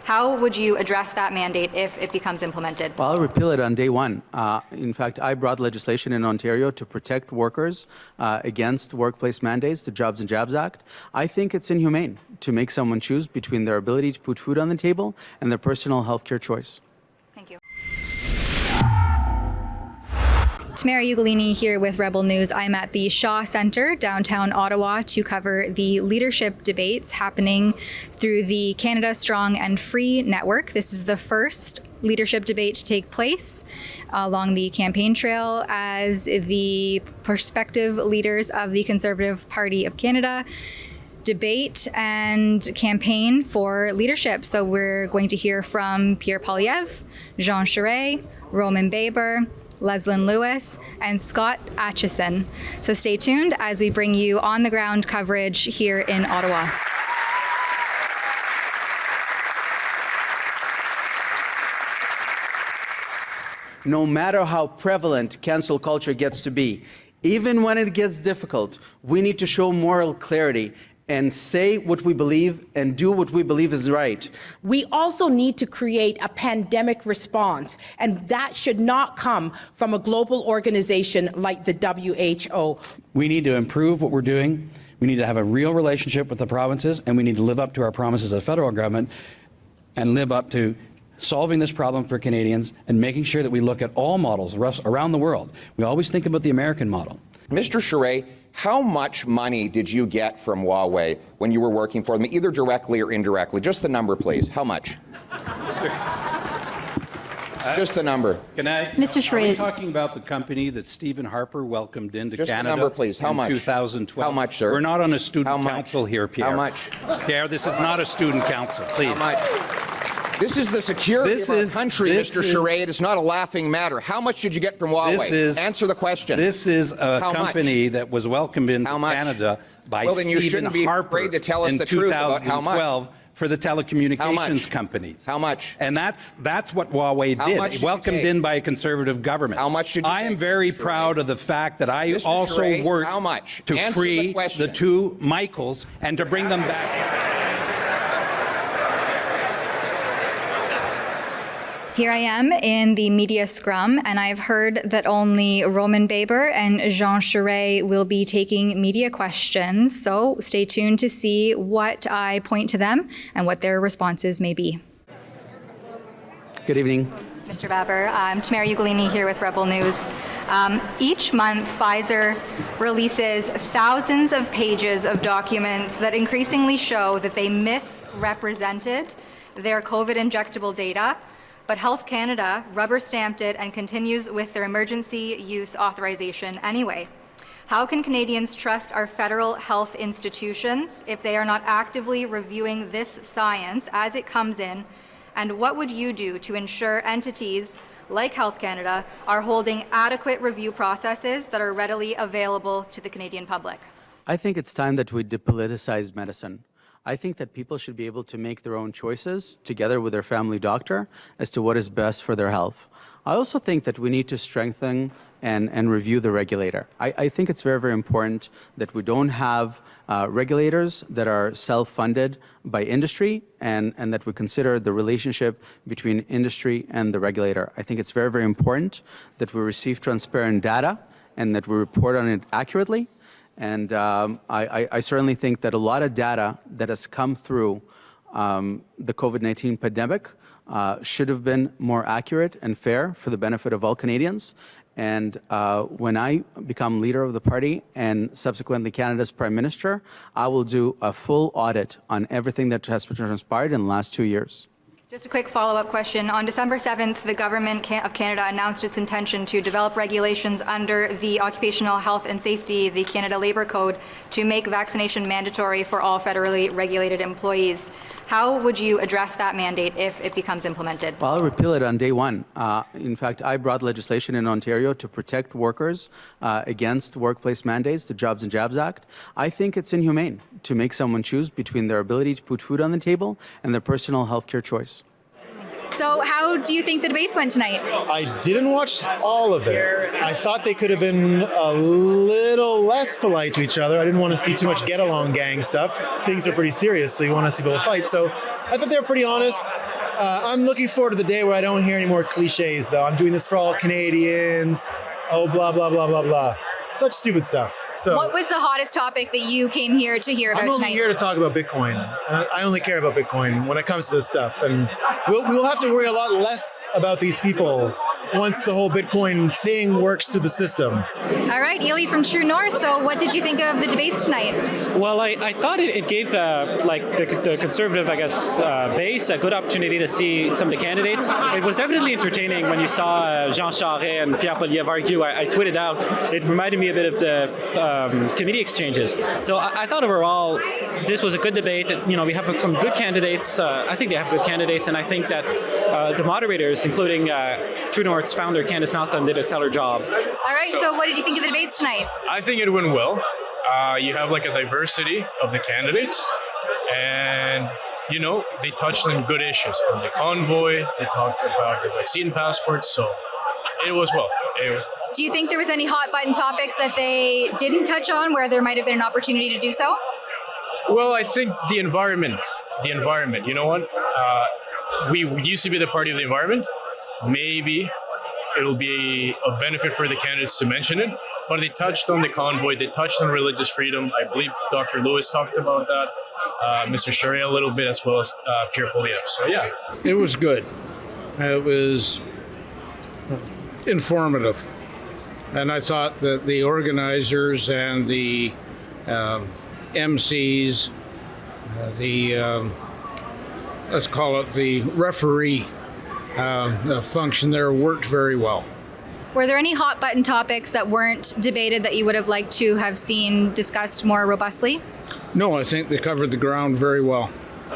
How would you address that mandate if it becomes implemented? Well, I'll repeal it on day one. In fact, I brought legislation in Ontario to protect workers against workplace mandates, the Jobs and Jabs Act. I think it's inhumane to make someone choose between their ability to put food on the table and their personal healthcare choice. Thank you. Tamara Ugolini here with Rebel News. I'm at the Shaw Centre, downtown Ottawa, to cover the leadership debates happening through the Canada Strong and Free network. This is the first leadership debate to take place along the campaign trail as the prospective leaders of the Conservative Party of Canada debate and campaign for leadership. So we're going to hear from Pierre Poilievre, Jean Charest, Roman Baber, Leslyn Lewis, and Scott Aitchison. So stay tuned as we bring you on-the-ground coverage here in Ottawa. No matter how prevalent cancel culture gets to be, even when it gets difficult, we need to show moral clarity and say what we believe and do what we believe is right. We also need to create a pandemic response, and that should not come from a global organization like the WHO. We need to improve what we're doing. We need to have a real relationship with the provinces, and we need to live up to our promises as federal government and live up to solving this problem for Canadians and making sure that we look at all models around the world. We always think about the American model. Mr. Charest, how much money did you get from Huawei when you were working for them, either directly or indirectly? Just the number, please. How much? Just the number. Can I? Mr. Charest. Are we talking about the company that Stephen Harper welcomed into Just Canada? the number, please. How much? In 2012. How much, sir? We're not on a student council here, Pierre. How much? Pierre, this is not a student council, please. How much? This is the security of our country, Mr. Charest. It's not a laughing matter. How much did you get from Huawei? Answer the question. This is a company that was welcomed into Canada by Stephen Harper to tell us in the truth about how much. 2012 for the telecommunications companies. How much? And that's what Huawei did. Welcomed in by a Conservative government. How much did you I am very proud of the fact that I also Charest, worked how much? to Answer free the the two Michaels and to bring them back. Here I am in the media scrum, and I've heard that only Roman Baber and Jean Charest will be taking media questions. So stay tuned to see what I point to them and what their responses may be. Good evening. Mr. Baber, I'm Tamara Ugolini here with Rebel News. Each month, Pfizer releases thousands of pages of documents that increasingly show that they misrepresented their COVID injectable data, but Health Canada rubber-stamped it and continues with their emergency use authorization anyway. How can Canadians trust our federal health institutions if they are not actively reviewing this science as it comes in? And what would you do to ensure entities like Health Canada are holding adequate review processes that are readily available to the Canadian public? I think it's time that we depoliticize medicine. I think that people should be able to make their own choices together with their family doctor as to what is best for their health. I also think that we need to strengthen and review the regulator. I think it's very, very important that we don't have regulators that are self-funded by industry and that we consider the relationship between industry and the regulator. I think it's very, very important that we receive transparent data and that we report on it accurately. And I certainly think that a lot of data that has come through the COVID-19 pandemic should have been more accurate and fair for the benefit of all Canadians. And when I become leader of the party and subsequently Canada's Prime Minister, I will do a full audit on everything that has transpired in the last 2 years. Just a quick follow-up question. On December 7th, the Government of Canada announced its intention to develop regulations under the Occupational Health and Safety, the Canada Labour Code, to make vaccination mandatory for all federally regulated employees. How would you address that mandate if it becomes implemented? Well, I'll repeal it on day one. In fact, I brought legislation in Ontario to protect workers against workplace mandates, the Jobs and Jabs Act. I think it's inhumane to make someone choose between their ability to put food on the table and their personal healthcare choice. So how do you think the debates went tonight? I didn't watch all of it. I thought they could have been a little less polite to each other. I didn't want to see too much get-along gang stuff. Things are pretty serious, so you want to see people fight. So I thought they were pretty honest. I'm looking forward to the day where I don't hear any more cliches, though. I'm doing this for all Canadians. Oh, blah, blah, blah, blah, blah. Such stupid stuff. So, what was the hottest topic that you came here to hear about I'm only tonight? here to talk about Bitcoin. I only care about Bitcoin when it comes to this stuff. And we'll have to worry a lot less about these people once the whole Bitcoin thing works through the system. All right, Ely from True North. So what did you think of the debates tonight? Well, I thought it gave the conservative, I guess, base a good opportunity to see some of the candidates. It was definitely entertaining when you saw Jean Charest and Pierre Poilievre argue. I tweeted out, it reminded me a bit of the committee exchanges. So I thought overall this was a good debate. We have some good candidates. I think they have good candidates, and I think that the moderators, including True North's founder Candice Malcolm, did a stellar job. All right, so what did you think of the debates tonight? I think it went well. You have like a diversity of the candidates, and they touched on good issues. On the convoy, they talked about the vaccine passports, so it was well. Do you think there was any hot button topics that they didn't touch on where there might have been an opportunity to do so? Well, I think the environment, you know what? We used to be the party of the environment. Maybe it'll be of benefit for the candidates to mention it, but they touched on the convoy, they touched on religious freedom. I believe Dr. Lewis talked about that, Mr. Charest a little bit, as well as Pierre Poilievre. So yeah. It was good. It was informative. And I thought that the organizers and the MCs, let's call it the referee function there, worked very well. Were there any hot button topics that weren't debated that you would have liked to have seen discussed more robustly? No, I think they covered the ground very well.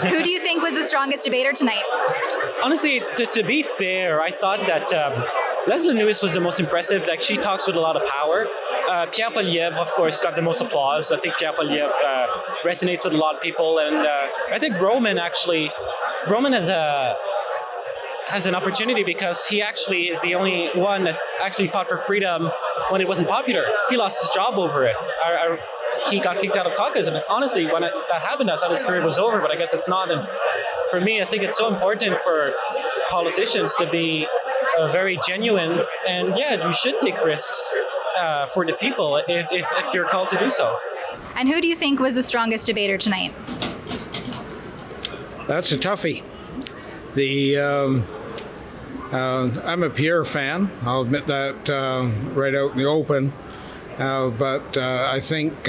Who do you think was the strongest debater tonight? Honestly, to be fair, I thought that Leslie Lewis was the most impressive. Like, she talks with a lot of power. Pierre Poilievre, of course, got the most applause. I think Pierre Poilievre resonates with a lot of people, and I think Roman has an opportunity because he actually is the only one that actually fought for freedom when it wasn't popular. He lost his job over it. He got kicked out of caucus, and honestly, when that happened, I thought his career was over, but I guess it's not. And for me, I think it's so important for politicians to be very genuine, and yeah, you should take risks for the people if you're called to do so. And who do you think was the strongest debater tonight? That's a toughie. I'm a Pierre fan. I'll admit that right out in the open. But I think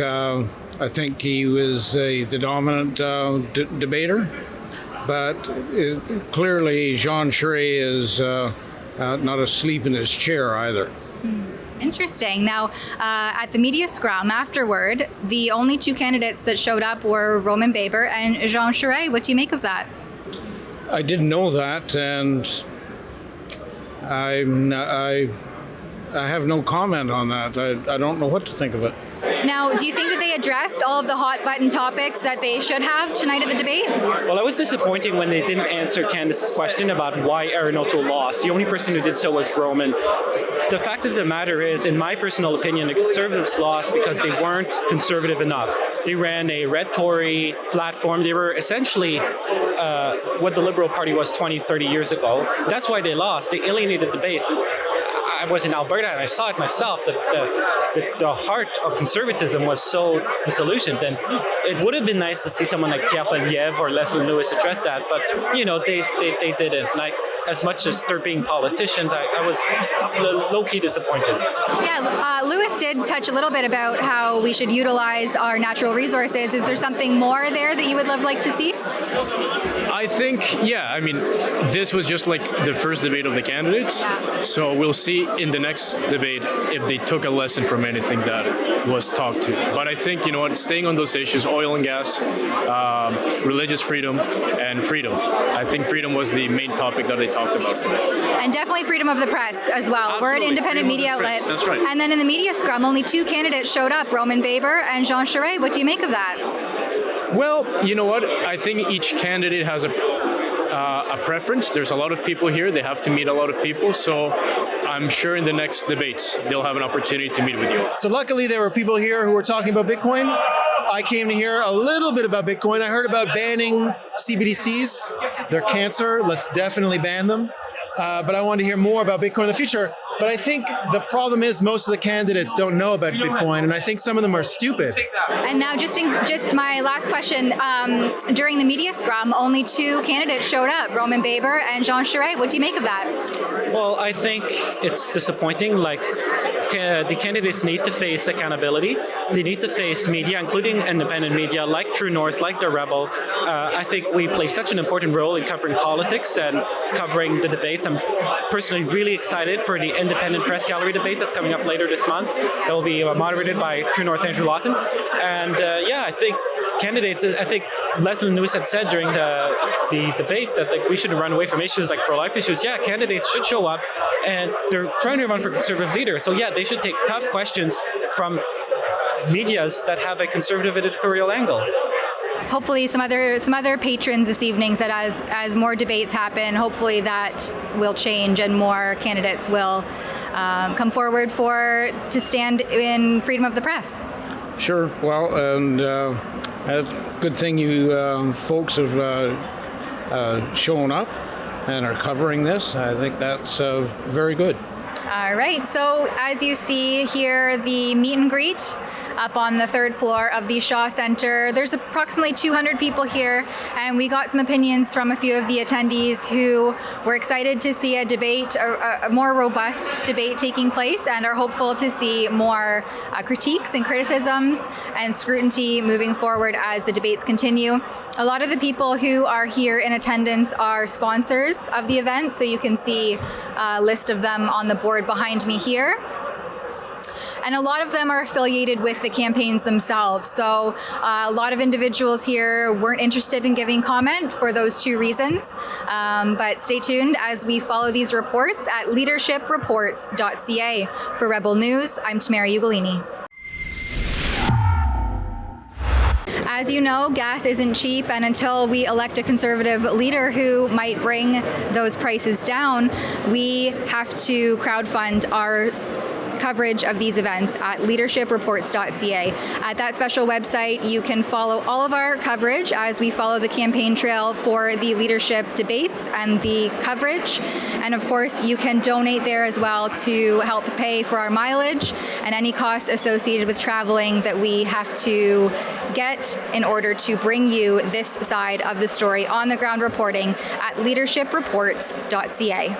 he was the dominant debater. But clearly, Jean Charest is not asleep in his chair either. Interesting. Now, at the media scrum afterward, the only two candidates that showed up were Roman Baber and Jean Charest. What do you make of that? I didn't know that, and I have no comment on that. I don't know what to think of it. Now, do you think that they addressed all of the hot button topics that they should have tonight at the debate? Well, it was disappointing when they didn't answer Candice's question about why Aaron O'Toole lost. The only person who did so was Roman. The fact of the matter is, in my personal opinion, the Conservatives lost because they weren't conservative enough. They ran a red Tory platform. They were essentially what the Liberal Party was 20, 30 years ago. That's why they lost. They alienated the base. I was in Alberta and I saw it myself, that the heart of conservatism was so disillusioned. And it would have been nice to see someone like Pierre Poilievre or Leslie Lewis address that, but they didn't. And as much as they're being politicians, I was low-key disappointed. Yeah, Lewis did touch a little bit about how we should utilize our natural resources. Is there something more there that you would like to see? I think, this was just like the first debate of the candidates. Yeah. So we'll see in the next debate if they took a lesson from anything that was talked to. But I think, staying on those issues, oil and gas, religious freedom, and freedom. I think freedom was the main topic that they talked about today. And definitely freedom of the press as well. Absolutely. We're an independent media outlet. That's right. And then in the media scrum, only two candidates showed up, Roman Baber and Jean Charest. What do you make of that? Well, you know what? I think each candidate has a preference. There's a lot of people here. They have to meet a lot of people. So I'm sure in the next debates, they'll have an opportunity to meet with you. So luckily there were people here who were talking about Bitcoin. I came to hear a little bit about Bitcoin. I heard about banning CBDCs. They're cancer. Let's definitely ban them. But I wanted to hear more about Bitcoin in the future. But I think the problem is most of the candidates don't know about Bitcoin, and I think some of them are stupid. And now just my last question. During the media scrum, only 2 candidates showed up, Roman Baber and Jean Charest. What do you make of that? Well, I think it's disappointing. Like, the candidates need to face accountability. They need to face media, including independent media like True North, like The Rebel. I think we play such an important role in covering politics and covering the debates. I'm personally really excited for the Independent Press Gallery debate that's coming up later this month. That will be moderated by True North Andrew Lawton. And I think candidates, I think Leslie Lewis had said during the debate that we shouldn't run away from issues like pro-life issues. Yeah, candidates should show up, and they're trying to run for conservative leader. So yeah, they should take tough questions from medias that have a conservative editorial angle. Hopefully some other patrons this evening said as more debates happen, hopefully that will change and more candidates will come forward to stand in freedom of the press. Sure. Well, and good thing you folks have shown up and are covering this. I think that's very good. All right, so as you see here, the meet and greet up on the 3rd floor of the Shaw Center. There's approximately 200 people here, and we got some opinions from a few of the attendees who were excited to see a debate, a more robust debate taking place, and are hopeful to see more critiques and criticisms and scrutiny moving forward as the debates continue. A lot of the people who are here in attendance are sponsors of the event, so you can see a list of them on the board behind me here. And a lot of them are affiliated with the campaigns themselves. So a lot of individuals here weren't interested in giving comment for those 2 reasons. But stay tuned as we follow these reports at leadershipreports.ca. For Rebel News, I'm Tamara Ugolini. As you know, gas isn't cheap, and until we elect a conservative leader who might bring those prices down, we have to crowdfund our coverage of these events at leadershipreports.ca. At that special website, you can follow all of our coverage as we follow the campaign trail for the leadership debates and the coverage. And of course, you can donate there as well to help pay for our mileage and any costs associated with traveling that we have to get in order to bring you this side of the story on the ground reporting at leadershipreports.ca.